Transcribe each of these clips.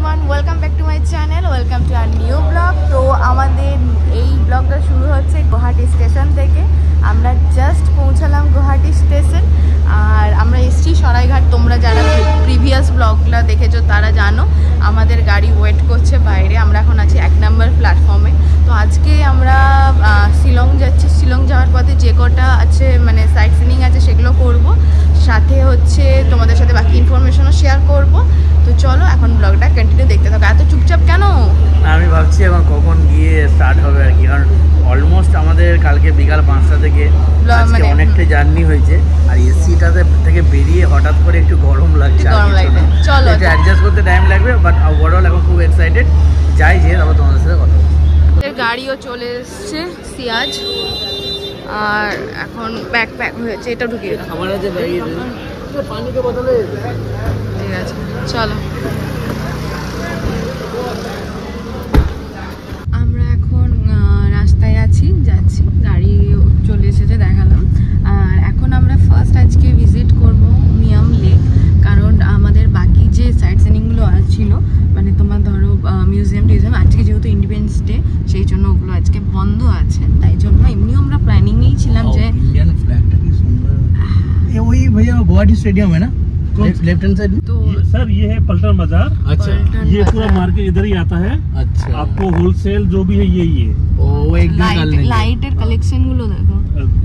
everyone, welcome back to my channel, welcome to our new vlog. তো আমাদের এই ব্লগটা শুরু হচ্ছে গুয়াহাটি স্টেশন থেকে। আমরা জাস্ট পৌঁছালাম গুয়াহাটি স্টেশন আর আমরা এসছি সরাইঘাট। তোমরা যারা প্রিভিয়াস ব্লগগুলো দেখেছো তারা জানো আমাদের গাড়ি ওয়েট করছে বাইরে। আমরা এখন আছি 1 নম্বর প্ল্যাটফর্মে। তো আজকে আমরা শিলং যাচ্ছি। শিলং যাওয়ার পথে যে কটা আছে মানে সাইট সিনিং আছে সেগুলো করব, সাথে হচ্ছে তোমাদের সাথে বাকি ইনফরমেশনও শেয়ার করব। তো চলো এখন ব্লগটা কন্টিনিউ দেখতে থাকো। এত চুপচাপ কেন? আমি ভাবছি এখন কখন গিয়ে স্টার্ট হবে আর কি, কারণ অলমোস্ট আমাদের কালকে বিকাল 5টা থেকে আজকে অনেকটা জার্নি হয়েছে। আর এসিটাতে থেকে বেরিয়ে হঠাৎ করে একটু গরম লাগছে, চলো এটা অ্যাডজাস্ট করতে টাইম লাগবে, বাট ওভারঅল এখন খুব এক্সাইটেড। যাই যে তারপর তোমাদের সাথে কথা বলবো। গাড়িও চলে এসছে সিয়াজ, আর এখন ব্যাগ প্যাক হয়েছে। এটা ঢুকিয়ে আমার কাছে ব্যাগই পানিকে বদলে। ঠিক আছে চলো। আমরা এখন রাস্তায় আছি, যাচ্ছি। গাড়ি চলে এসেছে দেখালাম। আর এখন আমরা ফার্স্ট আজকে ভিজিট করব মিয়াম লেক, কারণ আমাদের বাকি যে সাইট সিনিংগুলো ছিল মানে তোমার ধরো মিউজিয়াম টিউজিয়াম, আজকে যেহেতু ইন্ডিপেন্ডেন্স ডে সেই জন্য ওগুলো আজকে বন্ধ আছে। তাই জন্য এমনিও আমরা প্ল্যানিংয়েই ছিলাম যে इंडियन फ्लैग টা কি সুন্দর। ये वही भैया गुवाहाटी स्टेडियम है ना, लेफ्ट हैंड साइड। तो सर ये है पलटन बाजार। अच्छा, ये पूरा मार्केट इधर ही आता है। अच्छा, आपको होलसेल जो भी है यही है। ओ एक दिन डालने লাইটের কালেকশন গুলো দেখো,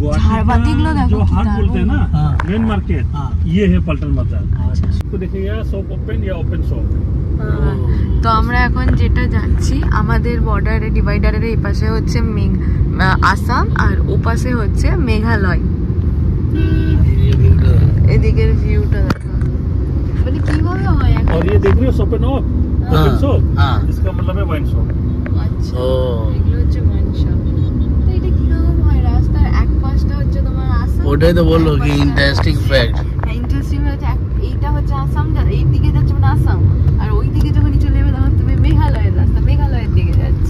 गुवाहाटी गुलो का जो हाट बोलते हैं ना हाँ। मेन मार्केट, हाँ। ये है पलटन बाजार। अच्छा। तो देखिएगा शॉप ओपन या ओपन शॉप। তো আমরা এখন যেটা যাচ্ছি আমাদের বর্ডারে ডিভাইডারের এই পাশে হচ্ছে আসাম আর ও পাশে হচ্ছে মেঘালয়। এদিকের ভিউটা দেখো মানে কিভাবে হয় এখন। और ये देख रहे हो शॉप ओपन शॉप, हाँ। इसका मतलब है वाइन शॉप। আচ্ছা ও এগুলো হচ্ছে ওয়াইন শপ। তো এটা কিরকম হয়? রাস্তার এক পাশটা হচ্ছে তোমার আসাম, ওটাই তো বললো কি ইন্টারেস্টিং ফ্যাক্ট। ইন্টারেস্টিং হচ্ছে এইটা হচ্ছে আসাম, এই দিকে যাচ্ছে মানে আসাম, আর ওই দিকে যখনই চলে যাবে তখন তুমি মেঘালয়ের রাস্তা, মেঘালয়ের দিকে যাচ্ছ।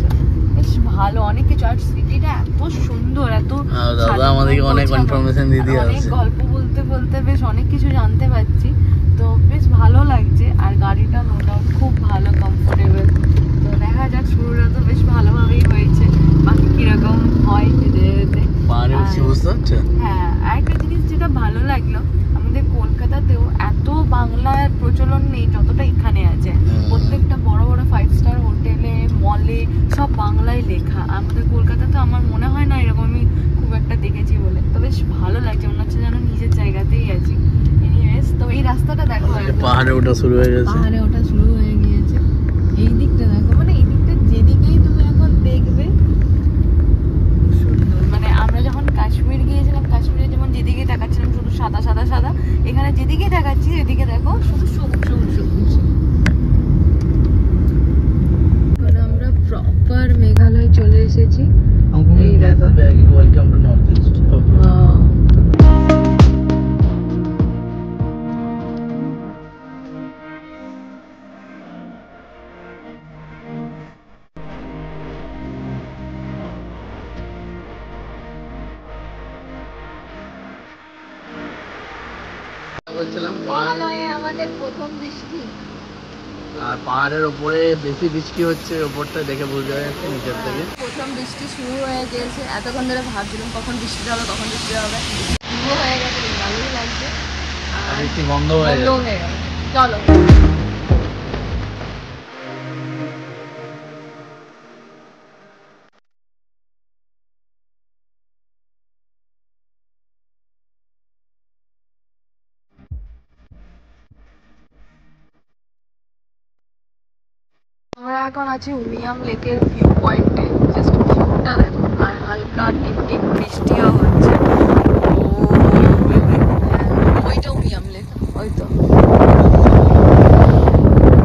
বেশ ভালো, অনেক কিছু। আর সিটিটা এত সুন্দর, এত দাদা আমাদেরকে অনেক ইনফরমেশন দিয়ে দিয়ে অনেক আছে। গল্প বলতে বলতে বেশ অনেক কিছু জানতে পারছি। তো বেশ ভালো লাগছে। আর গাড়িটা নো ডাউট খুব ভালো, কমফোর্টেবল। তো দেখা যাক, শুরুটা তো বেশ ভালোভাবেই হয়েছে, বাকি কিরকম হয় যেতে যেতে। পাহাড়ে উঠছি, বুঝতে পারছো? হ্যাঁ, আরেকটা জিনিস যেটা ভালো লাগলো, আমাদের কলকাতাতেও এত বাংলার প্রচলন নেই যতটা এখানে আছে। প্রত্যেকটা বড় বড় 5 স্টার হোটেলে, মলে সব বাংলায় লেখা। আমাদের কলকাতাতে আমার মনে হয় না এরকম আমি খুব একটা দেখেছি বলে। তো বেশ ভালো লাগছে, মনে হচ্ছে যেন নিজের জায়গাতেই আছি। এনিওয়েজ, তো এই রাস্তাটা দেখো, পাহাড়ে ওঠা শুরু হয়ে গেছে। পাহাড়ে ওঠা শুরু হয়ে গিয়েছে। এই দিকটা দেখো, মানে এই দিকটা যেদিকেই তুমি এখন দেখবে সুন্দর। মানে আমরা যখন কাশ্মীর গিয়েছিলাম, কাশ্মীরে যেমন যেদিকে তাকাচ্ছিলাম শুধু সাদা সাদা সাদা, এখানে যেদিকে তাকাচ্ছি এদিকে দেখো শুধু সবুজ সবুজ সবুজ। আমরা প্রপার মেঘালয় চলে এসেছি। এই দেখো, ওয়েলকাম টু নর্থ ইস্ট। আমাদের প্রথম বৃষ্টি। আর পাহাড়ের উপরে বেশি বৃষ্টি হচ্ছে, ওপরটা দেখে বোঝা যাচ্ছে নিচের থেকে। প্রথম বৃষ্টি শুরু হয়ে গেছে। এতক্ষণ ধরে ভাবছিলাম কখন বৃষ্টি হবে, কখন বৃষ্টি হবে। শুরু হয়ে গেছে, ভালোই লাগছে। আর বৃষ্টি বন্ধ হয়ে গেছে। চলো। আমরা এখন আছি উমিয়াম লেকের ভিউ পয়েন্টে। জাস্ট ভিউটা দেখো, আর হালকা টিপটিপ বৃষ্টিও হচ্ছে। ওইটা উমিয়াম লেক, ওই তো।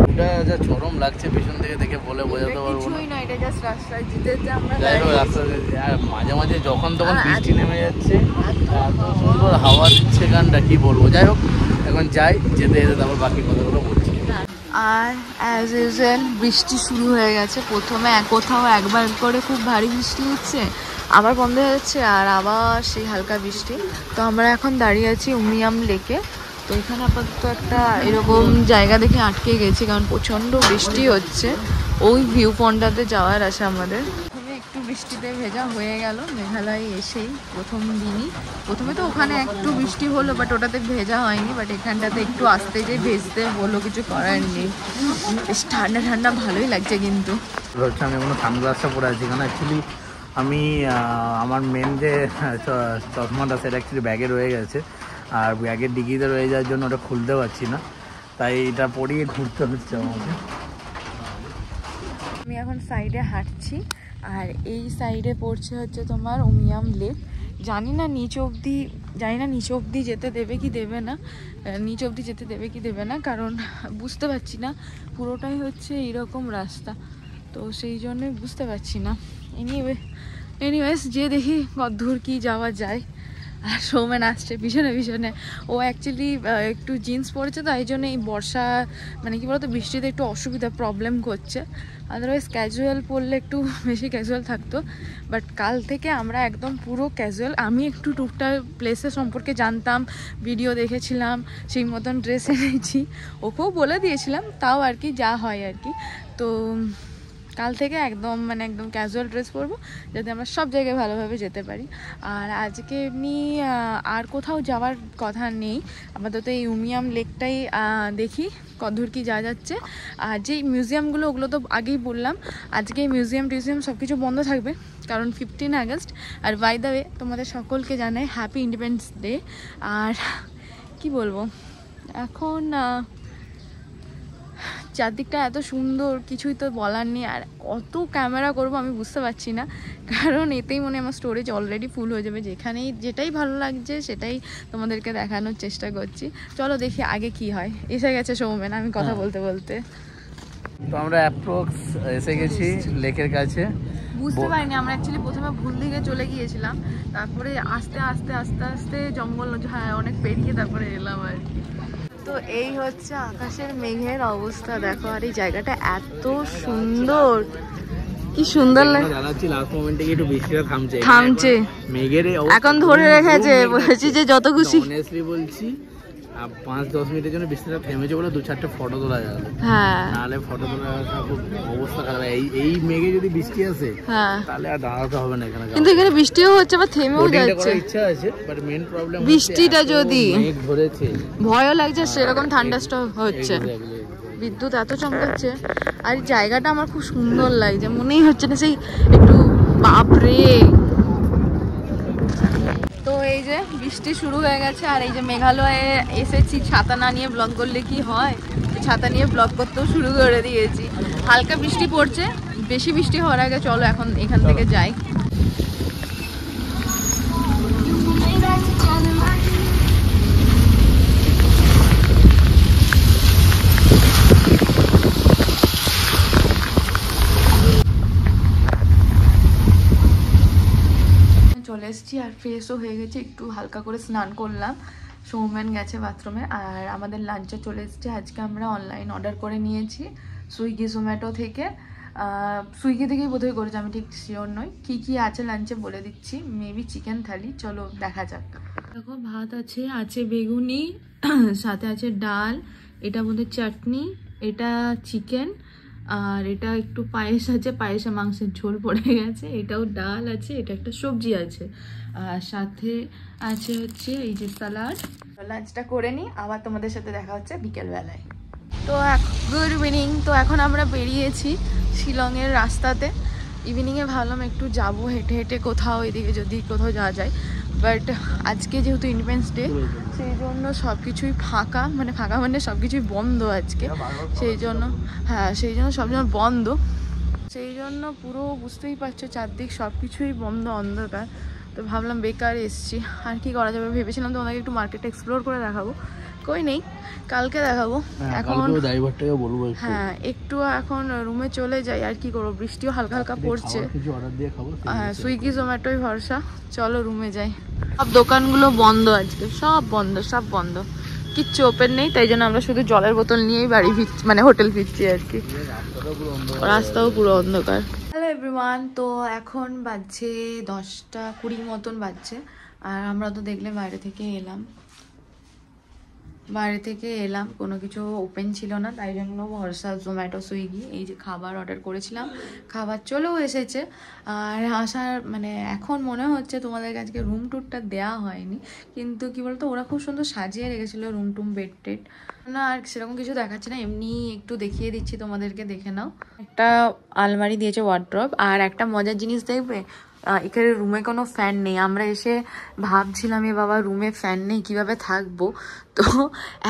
ওটা যা চরম লাগছে পিছন থেকে দেখে বলে বোঝাতে পারবো না। কিছুই না, এটা জাস্ট রাস্তায় যেতে যেতে আমরা যাই হোক, রাস্তাতে আর মাঝে মাঝে যখন তখন বৃষ্টি নেমে যাচ্ছে, এত সুন্দর হাওয়া দিচ্ছে, গানটা কি বলবো। যাই হোক, এখন যাই, যেতে যেতে তারপর বাকি কথাগুলো বলছি। আর অ্যাজ ইউজুয়াল বৃষ্টি শুরু হয়ে গেছে। প্রথমে কোথাও একবার করে খুব ভারী বৃষ্টি হচ্ছে, আবার বন্ধ হয়ে যাচ্ছে, আর আবার সেই হালকা বৃষ্টি। তো আমরা এখন দাঁড়িয়ে আছি উমিয়াম লেকে। তো এখানে আপাতত একটা এরকম জায়গা দেখে আটকে গেছি, কারণ প্রচণ্ড বৃষ্টি হচ্ছে। ওই ভিউ পয়েন্টটাতে যাওয়ার আছে আমাদের। প্রথমে একটু বৃষ্টিতে ভেজা হয়ে গেল মেঘালয়ে এসেই প্রথম দিনই। প্রথমে তো ওখানে একটু বৃষ্টি হলো, বাট ওটাতে ভেজা হয়নি, বাট এখানটাতে একটু আসতে যে ভেজতে হলো, কিছু করার নেই। বেশ ঠান্ডা ঠান্ডা ভালোই লাগছে কিন্তু। হচ্ছে আমি কোনো সানগ্লাসটা পরে আছি, কারণ অ্যাকচুয়ালি আমি আমার মেন যে চশমাটা সেটা অ্যাকচুয়ালি ব্যাগে রয়ে গেছে, আর ব্যাগের ডিকিতে রয়ে যাওয়ার জন্য ওটা খুলতে পারছি না, তাই এটা পরিয়ে ঘুরতে হচ্ছে আমাকে। আমি এখন সাইডে হাঁটছি, আর এই সাইডে পড়ছে হচ্ছে তোমার উমিয়াম লেক। জানি না নিচ অবধি যেতে দেবে কি দেবে না, নিচ অবধি যেতে দেবে কি দেবে না, কারণ বুঝতে পারছি না, পুরোটাই হচ্ছে এইরকম রাস্তা, তো সেই জন্যই বুঝতে পারছি না। এনিওয়েজ যে দেখি কতদূর কি যাওয়া যায়। আর সৌমেন আসছে পিছনে পিছনে। ও অ্যাকচুয়ালি একটু জিন্স পরেছে, তাই জন্য এই বর্ষা মানে কি বলতো বৃষ্টিতে একটু প্রবলেম করছে। আদারওয়াইজ ক্যাজুয়াল পরলে একটু বেশি ক্যাজুয়াল থাকতো, বাট কাল থেকে আমরা একদম পুরো ক্যাজুয়াল। আমি একটু টুকটাক প্লেসের সম্পর্কে জানতাম, ভিডিও দেখেছিলাম, সেই মতন ড্রেস এনেছি, ওকেও বলে দিয়েছিলাম, তাও আর কি যা হয় আর কি। তো কাল থেকে একদম ক্যাজুয়াল ড্রেস পরবো, যাতে আমরা সব জায়গায় ভালোভাবে যেতে পারি। আর আজকে এমনি আর কোথাও যাওয়ার কথা নেই, আপাতত এই উমিয়াম লেকটাই দেখি কতদূর কি যাচ্ছে। আর যেই মিউজিয়ামগুলো ওগুলো তো আগেই বললাম, আজকে মিউজিয়াম সব কিছু বন্ধ থাকবে, কারণ 15 আগস্ট। আর বাই দ্য ওয়ে তোমাদের সকলকে জানাই হ্যাপি ইন্ডিপেন্ডেন্স ডে। আর কি বলবো, এখন চারদিকটা এত সুন্দর, কিছুই তো বলার নেই। আর কত ক্যামেরা করব আমি বুঝতে পারছি না, কারণ এতেই মনে আমার স্টোরেজ অলরেডি ফুল হয়ে যাবে। যেটাই ভালো লাগছে সেটাই তোমাদেরকে দেখানোর চেষ্টা করছি। চলো দেখি আগে কি হয়। এসে গেছে সৌমেন, আমি কথা বলতে বলতে। তো আমরা অ্যাপ্রক্স এসে গেছি লেকের কাছে। বুঝতে পারিনি, আমরা অ্যাকচুয়ালি প্রথমে ভুল দিকে চলে গিয়েছিলাম, তারপরে আস্তে আস্তে আস্তে আস্তে জঙ্গল অনেক পেরিয়ে তারপরে এলাম আর কি। তো এই হচ্ছে আকাশের মেঘের অবস্থা, দেখো। আর এই জায়গাটা এত সুন্দর, কি সুন্দর লাগে। থামছে মেঘের এখন ধরে রেখেছে, বলছি যে যত খুশি বলছি 5-10 মিনিটের জন্য বৃষ্টিটা থেমেছে বলে 2-4টা ফটো তোলা যাবে। হ্যাঁ, নাহলে ফটো তোলা খুব অবস্থা খারাপ। এই মেঘে যদি বৃষ্টি আসে তাহলে আর দাঁড়াতে হবে না এখানে। কিন্তু এখানে বৃষ্টিও হচ্ছে, আবার থেমেও যাচ্ছে। ইচ্ছা আছে, বাট মেইন প্রবলেম বৃষ্টিটা যদি মেঘ ধরেছে, ভয়ও লাগছে, সেরকম থান্ডারস্টর্ম হচ্ছে, বিদ্যুৎ এত চমকাচ্ছে। আর জায়গাটা আমার খুব সুন্দর লাগছে, মনেই হচ্ছে না সেই একটু বাপরে। তো এই যে বৃষ্টি শুরু হয়ে গেছে, আর এই যে মেঘালয়ে এসেছি, ছাতা না নিয়ে ব্লগ করলে কি হয়, ছাতা নিয়ে ব্লগ করতেও শুরু করে দিয়েছি। হালকা বৃষ্টি পড়ছে, বেশি বৃষ্টি হওয়ার আগে চলো এখন এখান থেকে যাই। চলে এসেছি আর ফ্রেশও হয়ে গেছে, একটু হালকা করে স্নান করলাম, সৌমেন গেছে বাথরুমে। আর আমাদের লাঞ্চে চলে এসেছে। আজকে আমরা অনলাইন অর্ডার করে নিয়েছি সুইগি জোম্যাটো থেকে। সুইগি থেকেই বোধহয় করেছে, আমি ঠিক শিওর নই। কি কি আছে লাঞ্চে বলে দিচ্ছি। মেবি চিকেন থালি, চলো দেখা যাক। দেখো ভাত আছে বেগুনি, সাথে আছে ডাল, এটা বোধহয় চাটনি, এটা চিকেন, আর এটা একটু পায়েস আছে, পায়েসে মাংসের ঝোল পড়ে গেছে, এটাও ডাল আছে, এটা একটা সবজি আছে, আর সাথে আছে হচ্ছে এই যে স্যালাড। লাঞ্চটা করে নিই, আবার তোমাদের সাথে দেখা হচ্ছে বিকেলবেলায়। তো গুড ইভিনিং। তো এখন আমরা বেরিয়েছি শিলংয়ের রাস্তাতে। ইভিনিংয়ে ভাবলাম একটু যাবো হেঁটে হেঁটে কোথাও, এদিকে যদি কোথাও যাওয়া যায়, বাট আজকে যেহেতু ইন্ডিপেন্ডেন্স ডে, সেই জন্য সব কিছুই ফাঁকা, মানে সব কিছুই বন্ধ আজকে, সেই জন্য সব জন্য বন্ধ, সেই জন্য পুরো বুঝতেই পারছো চারদিক সব কিছুই বন্ধ, অন্ধকার। তো ভাবলাম বেকার এসছি, আর কি করা যাবে। ভেবেছিলাম তোমাদেরকে একটু মার্কেটটা এক্সপ্লোর করে দেখাবো, কই নেই, কালকে দেখাবো। এখন হ্যাঁ একটু এখন রুমে চলে যাই, আর কি করবো, বৃষ্টিও হালকা হালকা পড়ছে। হ্যাঁ সুইগি জোম্যাটোই ভরসা, চলো রুমে যাই। সব দোকানগুলো বন্ধ আজকে, সব বন্ধ, কিচ্ছু ওপেন নেই, তাই জন্য আমরা শুধু জলের বোতল নিয়েই বাড়ি ফিরছি, মানে হোটেল ফিরছি আর কি। রাস্তাও পুরো অন্ধকার। হ্যালো এভরিওয়ান, তো এখন বাজছে 10:20 মতন বাজছে, আর আমরা তো দেখলে বাইরে থেকে এলাম, বাইরে থেকে এলাম, কোনো কিছু ওপেন ছিল না, তাই জন্য ভরসা জোম্যাটো সুইগি। এই যে খাবার অর্ডার করেছিলাম, খাবার চলেও এসেছে। আর আসার মানে এখন মনে হচ্ছে তোমাদের আজকে রুম ট্যুরটা দেওয়া হয়নি, কিন্তু কি বলতো ওরা খুব সুন্দর সাজিয়ে রেখেছিলো রুম টুম বেড টেড না, আর সেরকম কিছু দেখাচ্ছে না, এমনি একটু দেখিয়ে দিচ্ছি তোমাদেরকে, দেখে নাও। একটা আলমারি দিয়েছে ওয়ার্ড্রপ, আর একটা মজার জিনিস দেখবে, এখানে রুমে কোনো ফ্যান নেই। আমরা এসে ভাবছিলাম এ বাবা রুমে ফ্যান নেই কিভাবে থাকবো, তো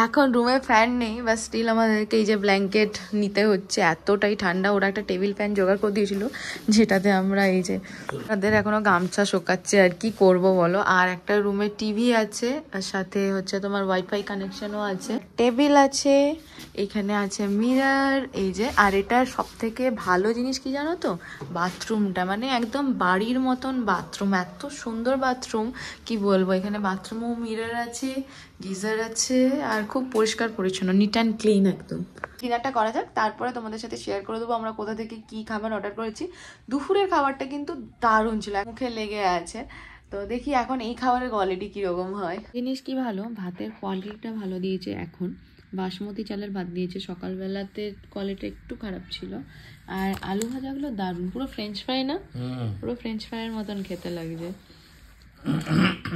এখন রুমে ফ্যান নেই বা স্টিল আমাদেরকে এই যে ব্ল্যাঙ্কেট নিতে হচ্ছে, এতটাই ঠান্ডা। ওরা একটা টেবিল ফ্যান জোগাড় করে দিয়েছিল, যেটাতে আমরা এই যে তাদের এখনো গামছা শোকাচ্ছে, আর কি করব বলো। আর একটা রুমে টিভি আছে, আর সাথে হচ্ছে তোমার ওয়াইফাই কানেকশনও আছে, টেবিল আছে, এখানে আছে মিরর, এই যে। আর এটার সব থেকে ভালো জিনিস কি জানো তো, বাথরুমটা, মানে একদম বাড়ির মতন বাথরুম, এত সুন্দর বাথরুম কি বলবো। এখানে বাথরুমও মিরর আছে, গিজার আছে, আর খুব পরিষ্কার পরিচ্ছন্ন, নিট অ্যান্ড ক্লিন একদম। ডিনারটা করা যাক, তারপরে তোমাদের সাথে শেয়ার করে দেবো আমরা কোথা থেকে কি খাবার অর্ডার করেছি। দুপুরের খাবারটা কিন্তু দারুণ ছিল, মুখে লেগে আছে। তো দেখি এখন এই খাবারের কোয়ালিটি কিরকম হয়। জিনিস কি ভালো, ভাতের কোয়ালিটিটা ভালো দিয়েছে। এখন বাসমতি চালের ভাত দিয়েছে, সকালবেলাতে কোয়ালিটি একটু খারাপ ছিল। আর আলু ভাজাগুলো দারুণ, পুরো ফ্রেঞ্চ ফ্রাই না, পুরো ফ্রেঞ্চ ফ্রাইয়ের মতন খেতে লাগছে।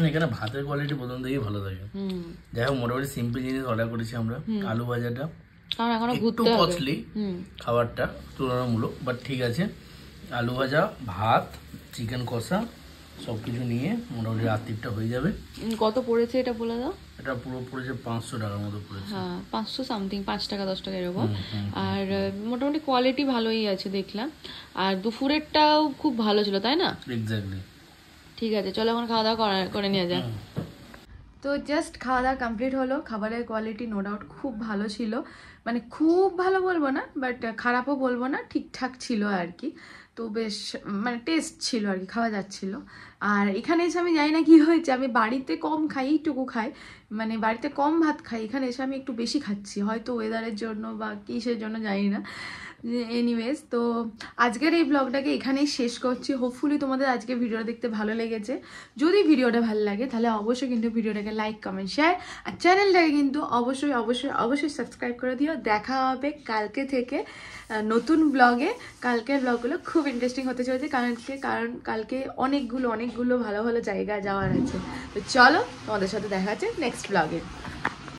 এখানে ভাতের কোয়ালিটি প্রথম থেকেই ভালো থাকে। যাই হোক, মোটামুটি সিম্পল জিনিস অর্ডার করেছি আমরা। আলু ভাজাটা কারণ এখনো একটু কস্টলি খাবারটা তুলনামূলক, বাট ঠিক আছে। আলু ভাজা, ভাত, চিকেন কষা সবকিছু নিয়ে মোটামুটি রাত্রিটা হয়ে যাবে। কত পড়েছে এটা বলে দাও। এটা পুরো পড়েছে 500 টাকার মতো পড়েছে। হ্যাঁ 500 সামথিং, 5 টাকা 10 টাকা এরকম। আর মোটামুটি কোয়ালিটি ভালোই আছে দেখলাম। আর দুপুরেরটাও খুব ভালো ছিল, তাই না? এক্স্যাক্টলি। ঠিক আছে, চলো এখন খাওয়া দাওয়া করে নিয়ে যাক। তো জাস্ট খাওয়া দাওয়া কমপ্লিট হলো। খাবারের কোয়ালিটি নো ডাউট খুব ভালো ছিল, মানে খুব ভালো বলবো না, বাট খারাপও বলবো না, ঠিকঠাক ছিল আর কি। তো বেশ মানে টেস্ট ছিল আর কি, খাওয়া যাচ্ছিল। আর এখানে এসে আমি জানি না কি হয়েছে, আমি বাড়িতে কম খাই, এইটুকু খাই, মানে বাড়িতে কম ভাত খাই, এখানে এসে আমি একটু বেশি খাচ্ছি, হয়তো ওয়েদারের জন্য বা কিসের জন্য জানি না। এনিওয়েজ, তো আজকের এই ব্লগটাকে এখানেই শেষ করছি। হোপফুলি তোমাদের আজকে ভিডিওটা দেখতে ভালো লেগেছে। যদি ভিডিওটা ভালো লাগে তাহলে অবশ্যই কিন্তু ভিডিওটাকে লাইক কমেন্ট শেয়ার, আর চ্যানেলটাকে কিন্তু অবশ্যই অবশ্যই অবশ্যই সাবস্ক্রাইব করে দিও। দেখা হবে কালকে থেকে নতুন ব্লগে। কালকের ব্লগগুলো খুব ইন্টারেস্টিং হতে চলেছে, কারণ কালকে অনেকগুলো ভালো ভালো জায়গা যাওয়ার আছে। তো চলো, তোমাদের সাথে দেখা হচ্ছে নেক্সট ব্লগে।